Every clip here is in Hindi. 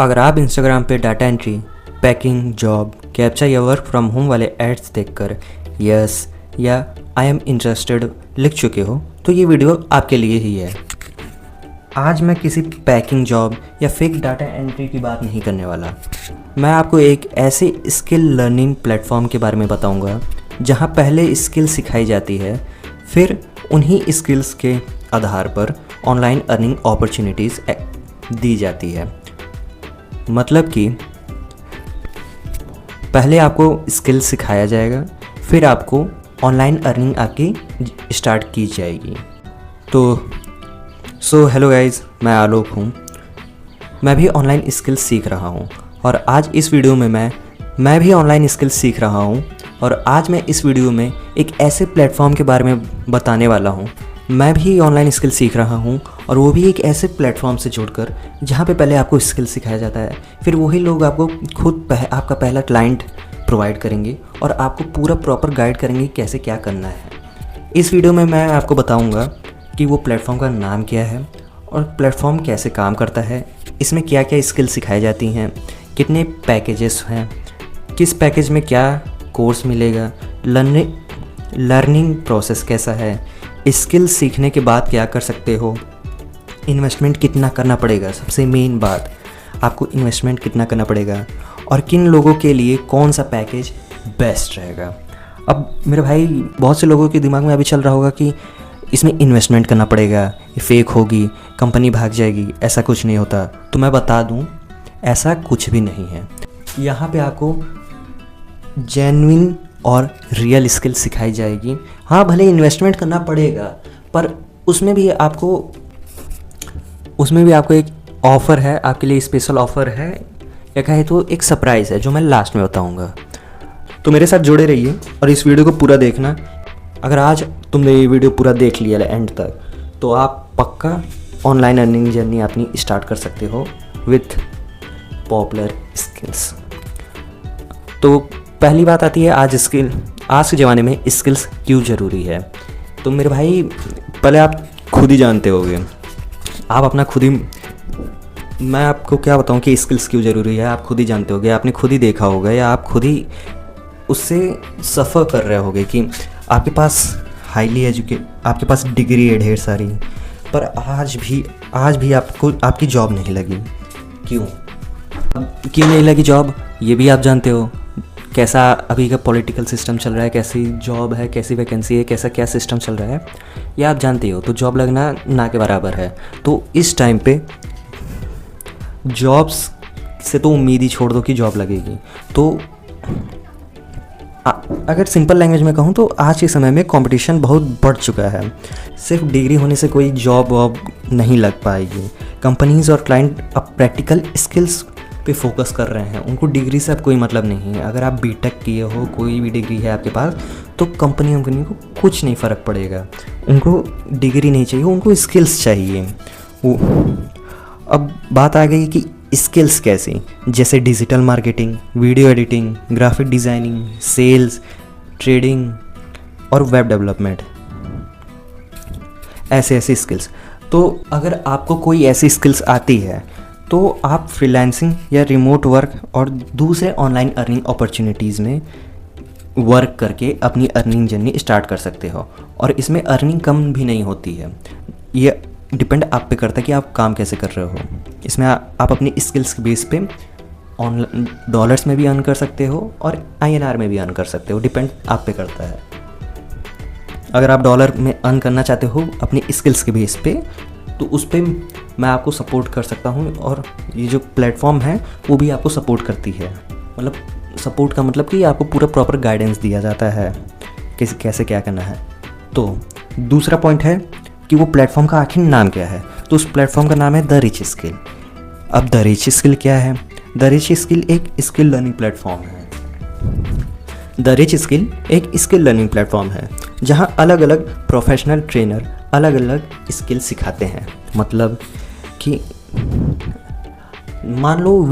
अगर आप इंस्टाग्राम पे data entry, packing, job, captcha या वर्क फ्रॉम होम वाले एड्स देखकर यस या आई एम इंटरेस्टेड लिख चुके हो तो ये वीडियो आपके लिए ही है। आज मैं किसी पैकिंग जॉब या फेक डाटा एंट्री की बात नहीं करने वाला। मैं आपको एक ऐसे स्किल लर्निंग प्लेटफॉर्म के बारे में बताऊंगा जहां पहले स्किल सिखाई जाती है, फिर उन्हीं स्किल्स के आधार पर ऑनलाइन अर्निंग अपॉर्चुनिटीज़ दी जाती है। मतलब कि पहले आपको स्किल सिखाया जाएगा, फिर आपको ऑनलाइन अर्निंग आपकी स्टार्ट की जाएगी। तो हेलो गाइज़, मैं आलोक हूँ। मैं भी ऑनलाइन स्किल सीख रहा हूँ और आज इस वीडियो में मैं भी ऑनलाइन स्किल सीख रहा हूँ और आज मैं इस वीडियो में एक ऐसे प्लेटफॉर्म के बारे में बताने वाला हूँ। मैं भी ऑनलाइन स्किल सीख रहा हूँ और वो भी एक ऐसे प्लेटफॉर्म से जुड़कर जहाँ पे पहले आपको स्किल सिखाया जाता है, फिर वही लोग आपको खुद आपका पहला क्लाइंट प्रोवाइड करेंगे और आपको पूरा प्रॉपर गाइड करेंगे कैसे क्या करना है। इस वीडियो में मैं आपको बताऊँगा कि वो प्लेटफॉर्म का नाम क्या है और प्लेटफॉर्म कैसे काम करता है, इसमें क्या क्या स्किल सिखाई जाती हैं, कितने पैकेजेस हैं, किस पैकेज में क्या कोर्स मिलेगा, लर्निंग प्रोसेस कैसा है, स्किल सीखने के बाद क्या कर सकते हो, इन्वेस्टमेंट कितना करना पड़ेगा, सबसे मेन बात आपको इन्वेस्टमेंट कितना करना पड़ेगा और किन लोगों के लिए कौन सा पैकेज बेस्ट रहेगा। अब मेरे भाई, बहुत से लोगों के दिमाग में अभी चल रहा होगा कि इसमें इन्वेस्टमेंट करना पड़ेगा, ये फेक होगी, कंपनी भाग जाएगी। ऐसा कुछ नहीं होता। तो मैं बता दूं, ऐसा कुछ भी नहीं है। यहाँ पे आपको जेन्युइन और रियल स्किल सिखाई जाएगी। हाँ, भले इन्वेस्टमेंट करना पड़ेगा, पर उसमें भी आपको एक ऑफ़र है, आपके लिए स्पेशल ऑफ़र है, या कहे तो एक सरप्राइज़ है जो मैं लास्ट में बताऊँगा। तो मेरे साथ जुड़े रहिए और इस वीडियो को पूरा देखना। अगर आज तुमने ये वीडियो पूरा देख लिया एंड तक, तो आप पक्का ऑनलाइन अर्निंग जर्नी अपनी स्टार्ट कर सकते हो विथ पॉपुलर स्किल्स। तो पहली बात आती है आज के ज़माने में स्किल्स क्यों ज़रूरी है। तो मेरे भाई, पहले आप खुद ही जानते होगे, आप अपना खुद ही, मैं आपको क्या बताऊं कि स्किल्स क्यों ज़रूरी है, आप खुद ही जानते होगे, आपने खुद ही देखा होगा या आप खुद ही उससे सफ़र कर रहे होगे कि आपके पास आपके पास डिग्री है ढेर सारी, पर आज भी आपको आपकी जॉब नहीं लगी। क्यों नहीं लगी जॉब, ये भी आप जानते हो। कैसा अभी का पॉलिटिकल सिस्टम चल रहा है, कैसी जॉब है, कैसी वैकेंसी है, कैसा क्या सिस्टम चल रहा है, ये आप जानते हो। तो जॉब लगना ना के बराबर है। तो इस टाइम पे जॉब्स से तो उम्मीद ही छोड़ दो कि जॉब लगेगी। तो अगर सिंपल लैंग्वेज में कहूँ तो आज के समय में कंपटीशन बहुत बढ़ चुका है। सिर्फ डिग्री होने से कोई जॉब वॉब नहीं लग पाएगी। कंपनीज़ और क्लाइंट अब प्रैक्टिकल स्किल्स पे फोकस कर रहे हैं। उनको डिग्री से अब कोई मतलब नहीं है। अगर आप बीटेक किए हो, कोई भी डिग्री है आपके पास, तो कंपनी को कुछ नहीं फ़र्क पड़ेगा। उनको डिग्री नहीं चाहिए, उनको स्किल्स चाहिए। अब बात आ गई कि स्किल्स कैसी, जैसे digital marketing, video editing, graphic designing, sales, trading और वेब डेवलपमेंट, ऐसे स्किल्स। तो अगर आपको कोई ऐसी स्किल्स आती है तो आप फ्रीलांसिंग या रिमोट वर्क और दूसरे ऑनलाइन अर्निंग अपॉर्चुनिटीज़ में वर्क करके अपनी अर्निंग जर्नी स्टार्ट कर सकते हो। और इसमें अर्निंग कम भी नहीं होती है। ये डिपेंड आप पे करता है कि आप काम कैसे कर रहे हो। इसमें आप अपनी स्किल्स के बेस पे ऑनलाइन डॉलर्स में भी अर्न कर सकते हो और INR में भी अर्न कर सकते हो। डिपेंड आप पे करता है। अगर आप डॉलर में अर्न करना चाहते हो अपनी स्किल्स के बेस पे, तो उस पर मैं आपको सपोर्ट कर सकता हूँ और ये जो प्लेटफॉर्म है वो भी आपको सपोर्ट करती है। मतलब सपोर्ट का मतलब कि आपको पूरा प्रॉपर गाइडेंस दिया जाता है कैसे क्या करना है। तो दूसरा पॉइंट है कि वो प्लेटफॉर्म का आखिर नाम क्या है। तो उस प्लेटफॉर्म का नाम है द रिच स्किल। अब द रिच स्किल क्या है? द रिच स्किल एक स्किल लर्निंग प्लेटफॉर्म है। द रिच स्किल एक स्किल लर्निंग प्लेटफॉर्म है जहां अलग अलग प्रोफेशनल ट्रेनर अलग अलग स्किल सिखाते हैं। मतलब कि मान लो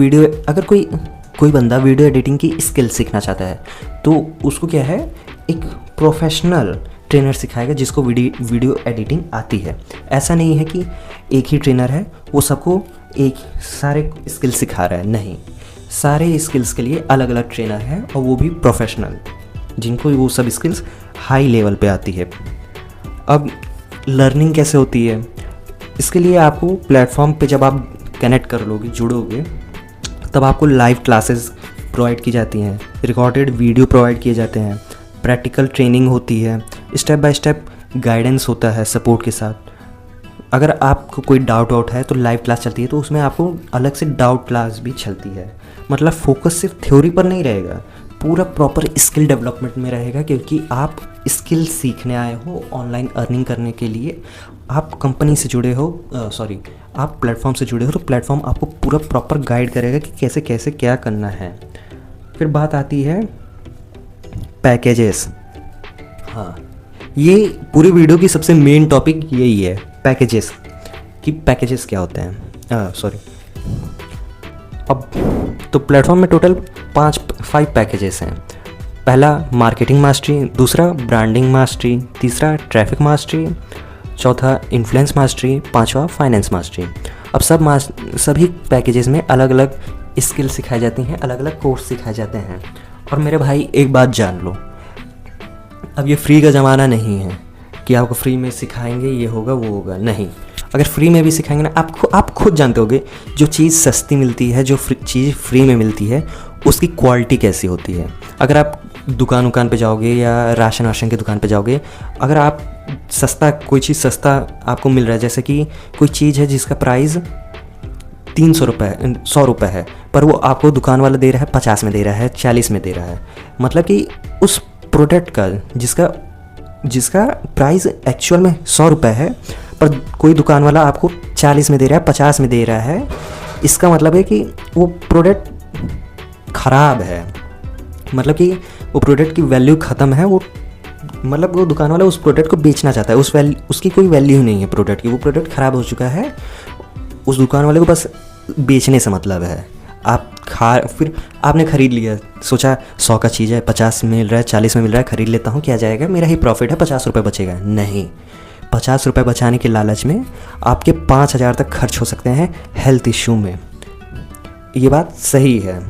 अगर कोई बंदा वीडियो एडिटिंग की स्किल सीखना चाहता है, तो उसको क्या है, एक प्रोफेशनल ट्रेनर सिखाएगा जिसको वीडियो एडिटिंग आती है। ऐसा नहीं है कि एक ही ट्रेनर है, वो सबको एक सारे स्किल सिखा रहा है, नहीं, सारे स्किल्स के लिए अलग अलग ट्रेनर है और वो भी प्रोफेशनल, जिनको वो सब स्किल्स हाई लेवल पे आती है। अब लर्निंग कैसे होती है, इसके लिए आपको प्लेटफॉर्म पे जब आप कनेक्ट कर लोगे, जुड़ोगे, तब आपको लाइव क्लासेस प्रोवाइड की जाती हैं, रिकॉर्डेड वीडियो प्रोवाइड किए जाते हैं, प्रैक्टिकल ट्रेनिंग होती है, स्टेप बाय स्टेप गाइडेंस होता है सपोर्ट के साथ। अगर आपको कोई डाउट है तो लाइव क्लास चलती है, तो उसमें आपको अलग से डाउट क्लास भी चलती है। मतलब फोकस सिर्फ थ्योरी पर नहीं रहेगा, पूरा प्रॉपर स्किल डेवलपमेंट में रहेगा, क्योंकि आप स्किल सीखने आए हो ऑनलाइन अर्निंग करने के लिए। आप कंपनी से जुड़े हो, आप प्लेटफॉर्म से जुड़े हो, तो प्लेटफॉर्म आपको पूरा प्रॉपर गाइड करेगा कि कैसे कैसे क्या करना है। फिर बात आती है पैकेजेस। हाँ, ये पूरी वीडियो की सबसे मेन टॉपिक यही है, पैकेजेस, कि पैकेजेस क्या होते हैं। अब तो प्लेटफॉर्म में टोटल 5 पैकेजेस हैं। पहला मार्केटिंग मास्टरी, दूसरा ब्रांडिंग मास्टरी, तीसरा ट्रैफिक मास्टरी, चौथा इन्फ्लुएंस मास्टरी, पांचवा फाइनेंस मास्टरी। अब सभी पैकेजेस में अलग अलग स्किल सिखाई जाती हैं, अलग अलग कोर्स सिखाए जाते हैं। और मेरे भाई एक बात जान लो, अब ये फ्री का ज़माना नहीं है कि आपको फ्री में सिखाएंगे ये होगा वो होगा, नहीं। अगर फ्री में भी सिखाएंगे ना, आप खुद जानते होगे जो चीज़ सस्ती मिलती है, जो चीज़ फ्री में मिलती है, उसकी क्वालिटी कैसी होती है। अगर आप दुकान पे जाओगे या राशन की दुकान पे जाओगे, अगर आप कोई चीज़ सस्ता आपको मिल रहा है, जैसे कि कोई चीज़ है जिसका प्राइस 300 रुपये 100 रुपये है, पर वो आपको दुकान वाला दे रहा है 50 में दे रहा है, 40 में दे रहा है, मतलब कि उस प्रोडक्ट का जिसका प्राइस एक्चुअल में 100 रुपये है, पर कोई दुकान वाला आपको 40 में दे रहा है, 50 में दे रहा है, इसका मतलब है कि वो प्रोडक्ट ख़राब है, मतलब कि वो प्रोडक्ट की वैल्यू ख़त्म है। वो मतलब वो दुकान वाला उस प्रोडक्ट को बेचना चाहता है, उसकी कोई वैल्यू नहीं है प्रोडक्ट की, वो प्रोडक्ट ख़राब हो चुका है, उस दुकान वाले को बस बेचने से मतलब है। फिर आपने ख़रीद लिया, सोचा 100 का चीज़ है, 50 में मिल रहा है, 40 में मिल रहा है, ख़रीद लेता हूँ, क्या जाएगा, मेरा ही प्रॉफिट है, 50 रुपये बचेगा। नहीं, 50 रुपये बचाने के लालच में आपके 5,000 तक खर्च हो सकते हैं हेल्थ इशू में। ये बात सही है,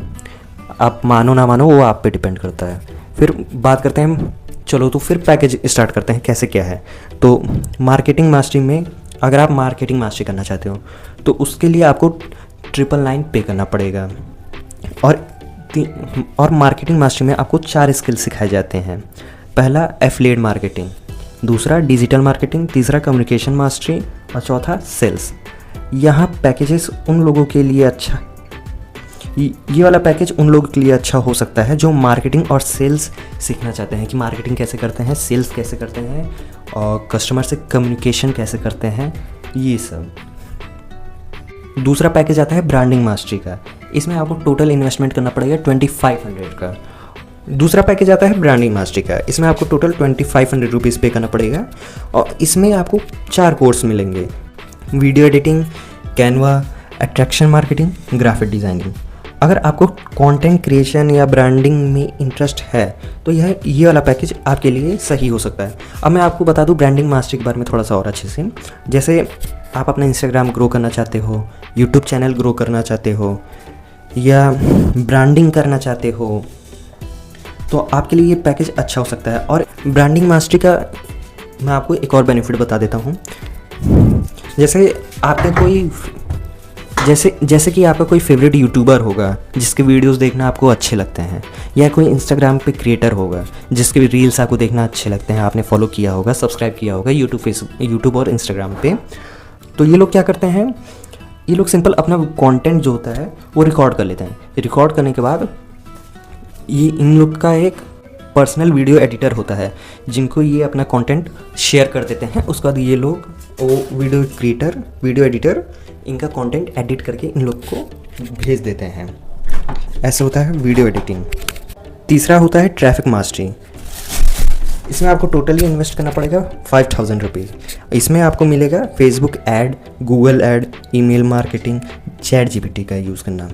आप मानो ना मानो वो आप पे डिपेंड करता है। फिर बात करते हैं, चलो तो फिर पैकेज स्टार्ट करते हैं कैसे क्या है। तो मार्केटिंग मास्टरी में, अगर आप मार्केटिंग मास्टरी करना चाहते हो तो उसके लिए आपको 999 पे करना पड़ेगा। और मार्केटिंग मास्टरी में आपको 4 स्किल सिखाए जाते हैं। पहला एफिलिएट मार्केटिंग, दूसरा डिजिटल मार्केटिंग, तीसरा कम्युनिकेशन मास्टरी और चौथा सेल्स। यहाँ पैकेजेस उन लोगों के लिए ये वाला पैकेज उन लोगों के लिए अच्छा हो सकता है जो मार्केटिंग और सेल्स सीखना चाहते हैं, कि मार्केटिंग कैसे करते हैं, सेल्स कैसे करते हैं और कस्टमर से कम्युनिकेशन कैसे करते हैं, ये सब। दूसरा पैकेज आता है ब्रांडिंग मास्टरी का, इसमें आपको टोटल इन्वेस्टमेंट करना पड़ेगा 2500 का। दूसरा पैकेज आता है ब्रांडिंग मास्टरी का, इसमें आपको टोटल 2500 रुपीज़ पे करना पड़ेगा और इसमें आपको 4 कोर्स मिलेंगे, video editing, Canva, attraction marketing, graphic designing. अगर आपको कंटेंट क्रिएशन या ब्रांडिंग में इंटरेस्ट है तो ये वाला पैकेज आपके लिए सही हो सकता है। अब मैं आपको बता दूं ब्रांडिंग मास्टरी के बारे में थोड़ा सा और अच्छे से। जैसे आप अपना इंस्टाग्राम ग्रो करना चाहते हो, यूट्यूब चैनल ग्रो करना चाहते हो या ब्रांडिंग करना चाहते हो, तो आपके लिए ये पैकेज अच्छा हो सकता है। और ब्रांडिंग मास्टरी का मैं आपको एक और बेनिफिट बता देता हूँ। जैसे कि आपका कोई फेवरेट यूट्यूबर होगा जिसके वीडियोस देखना आपको अच्छे लगते हैं, या कोई इंस्टाग्राम पे क्रिएटर होगा जिसके भी रील्स आपको देखना अच्छे लगते हैं, आपने फॉलो किया होगा, सब्सक्राइब किया होगा यूट्यूब और इंस्टाग्राम पे। तो ये लोग क्या करते हैं, ये लोग सिंपल अपना कंटेंट जो होता है वो रिकॉर्ड कर लेते हैं। रिकॉर्ड करने के बाद ये इन लोग का एक पर्सनल वीडियो एडिटर होता है जिनको ये अपना कंटेंट शेयर कर देते हैं। उसके बाद ये लोग वो वीडियो एडिटर इनका कंटेंट एडिट करके इन लोग को भेज देते हैं। ऐसे होता है वीडियो एडिटिंग। तीसरा होता है ट्रैफिक मास्टरी। इसमें आपको टोटली इन्वेस्ट करना पड़ेगा 5000 रुपीज़। इसमें आपको मिलेगा Facebook ad, Google add, email marketing, ChatGPT का यूज़ करना।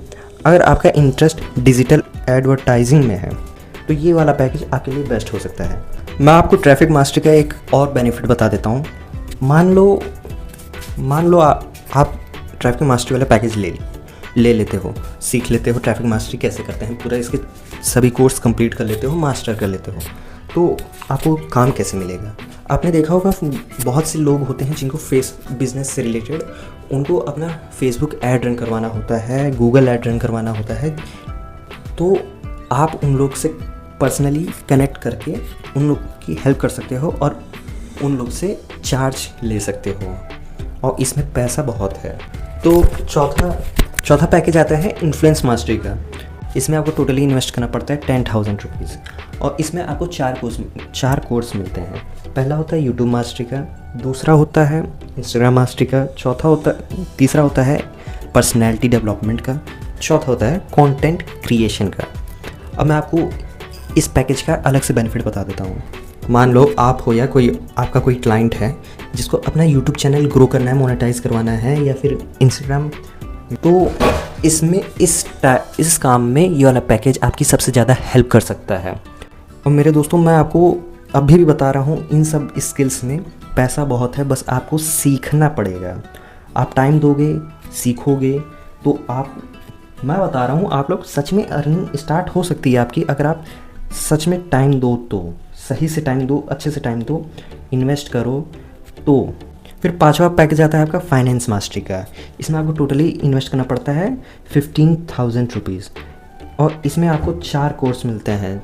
अगर आपका इंटरेस्ट डिजिटल एडवर्टाइजिंग में है तो ये वाला पैकेज आपके लिए बेस्ट हो सकता है। मैं आपको ट्रैफिक मास्टरी का एक और बेनिफिट बता देता हूँ। मान लो आप ट्रैफिक मास्टरी वाला पैकेज ले लेते हो, सीख लेते हो ट्रैफिक मास्टरी कैसे करते हैं, पूरा इसके सभी कोर्स कंप्लीट कर लेते हो, मास्टर कर लेते हो, तो आपको काम कैसे मिलेगा? आपने देखा होगा बहुत से लोग होते हैं जिनको बिज़नेस से रिलेटेड उनको अपना फेसबुक ऐड रन करवाना होता है, गूगल ऐड रन करवाना होता है, तो आप उन लोग से पर्सनली कनेक्ट करके उन लोग की हेल्प कर सकते हो और उन लोग से चार्ज ले सकते हो, और इसमें पैसा बहुत है। तो चौथा पैकेज आता है इन्फ्लुएंस मास्टरी का। इसमें आपको टोटली इन्वेस्ट करना पड़ता है 10,000 रुपीज़, और इसमें आपको 4 कोर्स मिलते हैं। पहला होता है यूट्यूब मास्टरी का, दूसरा होता है इंस्टाग्राम मास्टरी का, तीसरा होता है पर्सनैलिटी डेवलपमेंट का, चौथा होता है कंटेंट क्रिएशन का। अब मैं आपको इस पैकेज का अलग से बेनिफिट बता देता हूँ। मान लो आप हो या आपका कोई क्लाइंट है जिसको अपना यूट्यूब चैनल ग्रो करना है, मोनेटाइज करवाना है, या फिर इंस्टाग्राम, तो इसमें इस काम में ये वाला पैकेज आपकी सबसे ज़्यादा हेल्प कर सकता है। और मेरे दोस्तों, मैं आपको अभी भी बता रहा हूँ, इन सब स्किल्स में पैसा बहुत है, बस आपको सीखना पड़ेगा। आप टाइम दोगे, सीखोगे, तो मैं बता रहा हूँ, आप लोग सच में अर्निंग स्टार्ट हो सकती है आपकी, अगर आप सच में टाइम दो, तो सही से टाइम दो, अच्छे से टाइम दो, इन्वेस्ट करो। तो फिर 5वां पैकेज आता है आपका फाइनेंस मास्टरी का। इसमें आपको टोटली इन्वेस्ट करना पड़ता है 15,000 रुपीज़, और इसमें आपको 4 कोर्स मिलते हैं।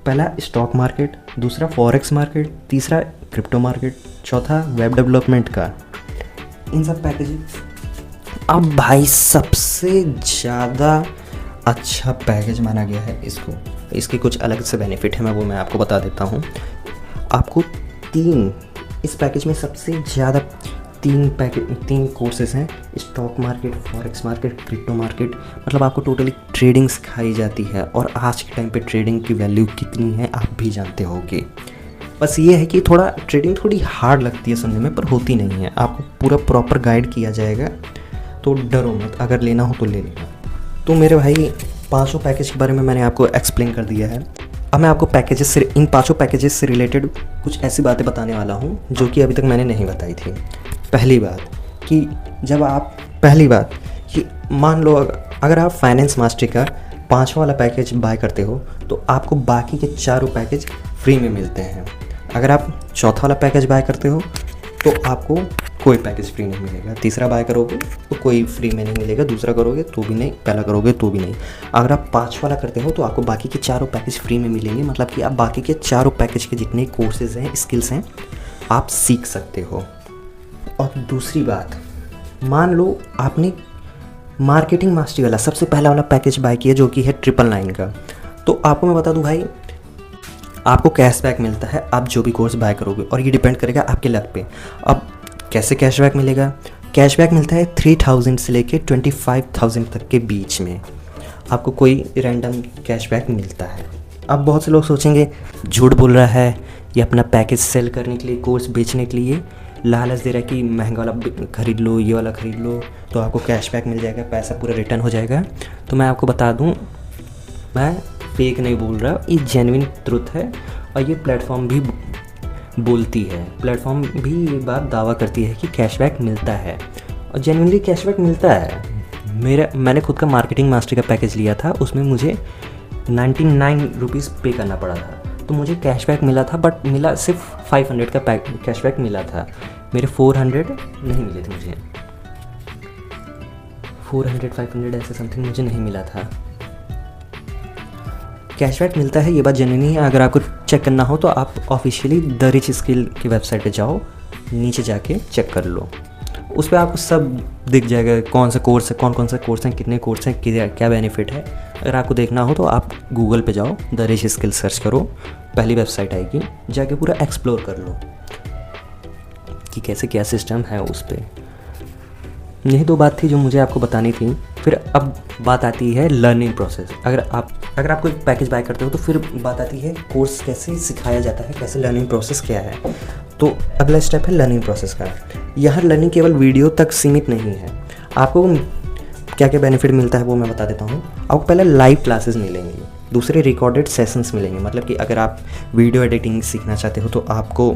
पहला स्टॉक मार्केट, दूसरा फॉरेक्स मार्केट, तीसरा क्रिप्टो मार्केट, चौथा वेब डेवलपमेंट का। इन सब पैकेज। अब भाई सबसे ज़्यादा अच्छा पैकेज माना गया है इसको, इसके कुछ अलग से बेनिफिट है, मैं आपको बता देता हूँ। आपको इस पैकेज में सबसे ज़्यादा 3 कोर्सेज हैं, stock market, forex market, crypto market. मतलब आपको टोटली ट्रेडिंग सिखाई जाती है, और आज के टाइम पे ट्रेडिंग की वैल्यू कितनी है आप भी जानते होगे। बस ये है कि ट्रेडिंग थोड़ी हार्ड लगती है सुनने में, पर होती नहीं है। आपको पूरा प्रॉपर गाइड किया जाएगा, तो डरो मत, अगर लेना हो तो ले लेना। तो मेरे भाई 5 पैकेज के बारे में मैंने आपको एक्सप्लेन कर दिया है। अब मैं आपको इन 5 पैकेजेस से रिलेटेड कुछ ऐसी बातें बताने वाला हूँ जो कि अभी तक मैंने नहीं बताई थी। पहली बात कि मान लो अगर आप फाइनेंस मास्टरी का 5वां वाला पैकेज बाय करते हो, तो आपको बाकी के 4 पैकेज फ्री में मिलते हैं। अगर आप चौथा वाला पैकेज बाय करते हो तो आपको कोई पैकेज फ्री नहीं मिलेगा। तीसरा बाय करोगे तो कोई फ्री में नहीं मिलेगा, दूसरा करोगे तो भी नहीं, पहला करोगे तो भी नहीं। अगर आप 5 वाला करते हो तो आपको बाकी के 4 पैकेज फ्री में मिलेंगे, मतलब कि आप बाकी के 4 पैकेज के जितने कोर्सेज हैं, स्किल्स हैं, आप सीख सकते हो। और दूसरी बात, मान लो आपने मार्केटिंग मास्टरी वाला सबसे पहला वाला पैकेज बाय किया जो कि है 999 का, तो आपको मैं बता दूं भाई, आपको कैशबैक मिलता है आप जो भी कोर्स बाय करोगे, और ये डिपेंड करेगा आपके लक पे। अब कैसे कैशबैक मिलेगा? कैशबैक मिलता है 3,000 से लेके 25,000 तक के बीच में आपको कोई रैंडम कैशबैक मिलता है। अब बहुत से लोग सोचेंगे झूठ बोल रहा है, ये अपना पैकेज सेल करने के लिए, कोर्स बेचने के लिए लालच दे रहा है कि महंगा वाला खरीद लो, ये वाला खरीद लो तो आपको कैशबैक मिल जाएगा, पैसा पूरा रिटर्न हो जाएगा। तो मैं आपको बता दूं, मैं फेक नहीं बोल रहा, ये जेन्युइन ट्रुथ है, और ये प्लेटफॉर्म भी बोलती है, प्लेटफॉर्म भी ये बात दावा करती है कि कैशबैक मिलता है, और जेन्युइनली कैशबैक मिलता है। मैंने खुद का मार्केटिंग मास्टरी का पैकेज लिया था, उसमें मुझे 99 रुपीज़ पे करना पड़ा था, तो मुझे कैशबैक मिला था, बट मिला सिर्फ 500 का कैशबैक मिला था, मेरे 400 नहीं मिले थे। मुझे 400-500 ऐसे समथिंग मुझे नहीं मिला था। कैशबैक मिलता है, ये बात जेन्युइन है। अगर आपको चेक करना हो तो आप ऑफिशियली द रिच स्किल की वेबसाइट पे जाओ, नीचे जाके चेक कर लो, उस पर आपको सब दिख जाएगा, कौन सा कोर्स है, कौन से कोर्स हैं, कितने कोर्स हैं, क्या बेनिफिट है। अगर आपको देखना हो तो आप गूगल पे जाओ, द रिच स्किल सर्च करो, पहली वेबसाइट आएगी, जाके पूरा एक्सप्लोर कर लो कि कैसे क्या सिस्टम है उस पर। यही 2 बात थी जो मुझे आपको बतानी थी। फिर अब बात आती है लर्निंग प्रोसेस। अगर आप कोई पैकेज बाय करते हो तो फिर बात आती है कोर्स कैसे सिखाया जाता है, कैसे लर्निंग प्रोसेस क्या है। तो अगला स्टेप है लर्निंग प्रोसेस का। यह लर्निंग केवल वीडियो तक सीमित नहीं है, आपको क्या क्या बेनिफिट मिलता है वो मैं बता देता हूँ। आपको पहले लाइव क्लासेस मिलेंगी, दूसरे रिकॉर्डेड सेशंस मिलेंगे, मतलब कि अगर आप वीडियो एडिटिंग सीखना चाहते हो तो आपको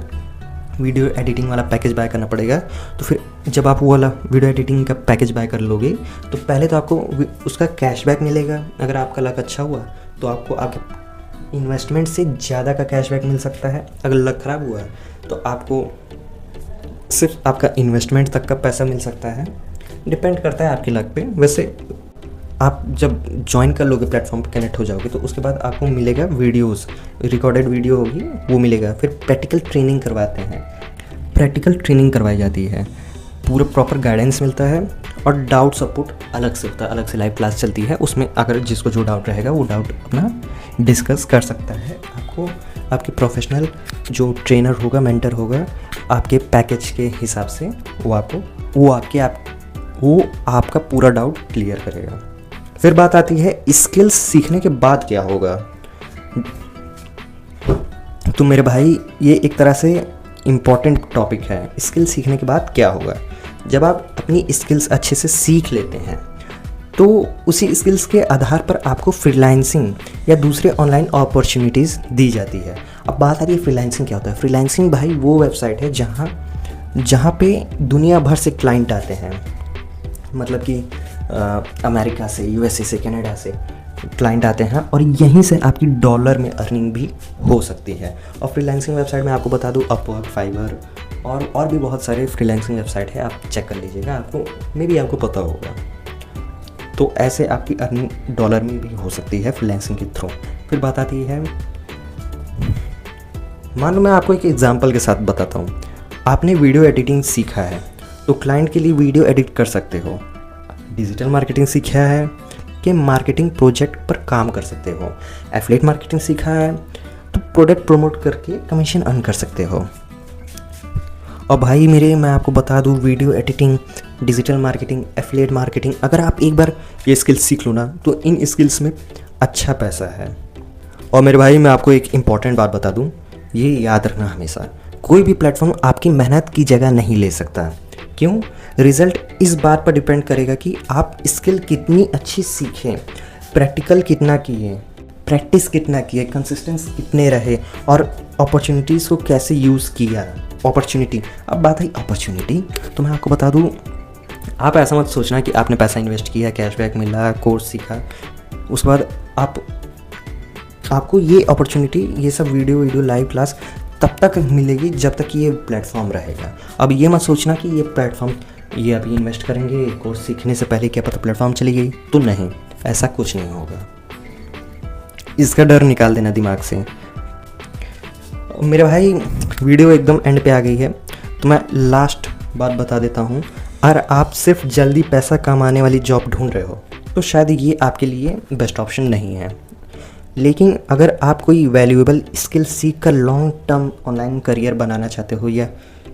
वीडियो एडिटिंग वाला पैकेज बाय करना पड़ेगा। तो फिर जब आप वो वाला वीडियो एडिटिंग का पैकेज बाय कर लोगे तो पहले तो आपको उसका कैशबैक मिलेगा। अगर आपका लक अच्छा हुआ तो आपको आपके इन्वेस्टमेंट से ज़्यादा का कैशबैक मिल सकता है। अगर लक ख़राब हुआ तो आपको सिर्फ आपका इन्वेस्टमेंट तक का पैसा मिल सकता है। डिपेंड करता है आपके लक पे। वैसे आप जब ज्वाइन कर लोगे प्लेटफॉर्म पे कनेक्ट हो जाओगे तो उसके बाद आपको मिलेगा वीडियोस, रिकॉर्डेड वीडियो होगी वो मिलेगा। फिर प्रैक्टिकल ट्रेनिंग करवाते हैं, प्रैक्टिकल ट्रेनिंग करवाई जाती है, पूरा प्रॉपर गाइडेंस मिलता है और डाउट सपोर्ट अलग से होता है, अलग से लाइव क्लास चलती है। उसमें अगर जिसको जो डाउट रहेगा वो डाउट अपना डिस्कस कर सकता है। आपको आपके प्रोफेशनल जो ट्रेनर होगा, मेंटर होगा, आपके पैकेज के हिसाब से वो आपका पूरा डाउट क्लियर करेगा। फिर बात आती है स्किल्स सीखने के बाद क्या होगा। तो मेरे भाई ये एक तरह से इम्पॉर्टेंट टॉपिक है। स्किल सीखने के बाद क्या होगा? जब आप अपनी स्किल्स अच्छे से सीख लेते हैं तो उसी स्किल्स के आधार पर आपको फ्रीलांसिंग या दूसरे ऑनलाइन अपॉर्चुनिटीज़ दी जाती है। अब बात आ रही है फ्रीलांसिंग क्या होता है। फ्रीलांसिंग भाई वो वेबसाइट है जहाँ पे दुनिया भर से क्लाइंट आते हैं, मतलब कि अमेरिका से, यूएसए से, कनाडा से क्लाइंट आते हैं और यहीं से आपकी डॉलर में अर्निंग भी हो सकती है। और फ्रीलांसिंग वेबसाइट में आपको बता दूँ अपवर्क, फाइवर और भी बहुत सारे फ्रीलांसिंग वेबसाइट है, आप चेक कर लीजिएगा, आपको पता होगा। तो ऐसे आपकी अर्निंग डॉलर में भी हो सकती है फ्रीलांसिंग के थ्रू। फिर बात आती है, मान लो मैं आपको एक एग्जांपल के साथ बताता हूँ। आपने वीडियो एडिटिंग सीखा है तो क्लाइंट के लिए वीडियो एडिट कर सकते हो। डिजिटल मार्केटिंग सीखा है कि मार्केटिंग प्रोजेक्ट पर काम कर सकते हो। एफिलिएट मार्केटिंग सीखा है तो प्रोडक्ट प्रमोट करके कमीशन अर्न कर सकते हो। और भाई मैं आपको बता दूँ, video editing, digital marketing, affiliate marketing, अगर आप एक बार ये स्किल्स सीख लो ना तो इन स्किल्स में अच्छा पैसा है। और मेरे भाई मैं आपको एक इम्पॉर्टेंट बात बता दूँ, ये याद रखना हमेशा, कोई भी प्लेटफॉर्म आपकी मेहनत की जगह नहीं ले सकता। क्यों? रिज़ल्ट इस बात पर डिपेंड करेगा कि आप स्किल कितनी अच्छी सीखें, प्रैक्टिकल कितना किए, प्रैक्टिस कितना किए, कंसिस्टेंस कितने रहे और अपॉर्चुनिटीज़ को कैसे यूज़ किया। अपॉर्चुनिटी, अब बात है अपॉर्चुनिटी, तो मैं आपको बता दूँ, आप ऐसा मत सोचना कि आपने पैसा इन्वेस्ट किया, कैशबैक मिला, कोर्स सीखा, उसके बाद आपको ये अपॉर्चुनिटी, ये सब वीडियो लाइव क्लास तब तक मिलेगी जब तक ये प्लेटफॉर्म रहेगा। अब ये मत सोचना कि ये प्लेटफॉर्म, ये अभी इन्वेस्ट करेंगे, कोर्स सीखने से पहले क्या पता प्लेटफॉर्म चली गई, तो नहीं, ऐसा कुछ नहीं होगा। इसका डर निकाल देना दिमाग से। मेरे भाई वीडियो एकदम एंड पे आ गई है तो मैं लास्ट बात बता देता हूँ। अगर आप सिर्फ जल्दी पैसा कमाने वाली जॉब ढूंढ रहे हो तो शायद ये आपके लिए बेस्ट ऑप्शन नहीं है। लेकिन अगर आप कोई वैल्यूएबल स्किल सीख कर लॉन्ग टर्म ऑनलाइन करियर बनाना चाहते हो या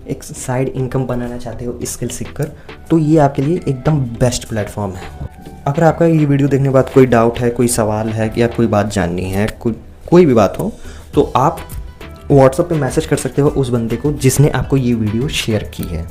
एक साइड इनकम बनाना चाहते हो स्किल सीख कर, तो ये आपके लिए एकदम बेस्ट प्लेटफॉर्म है। अगर आपका ये वीडियो देखने के बाद कोई डाउट है, कोई सवाल है या कोई बात जाननी है, कोई भी बात हो, तो आप व्हाट्सएप पे मैसेज कर सकते हो उस बंदे को जिसने आपको ये वीडियो शेयर की है।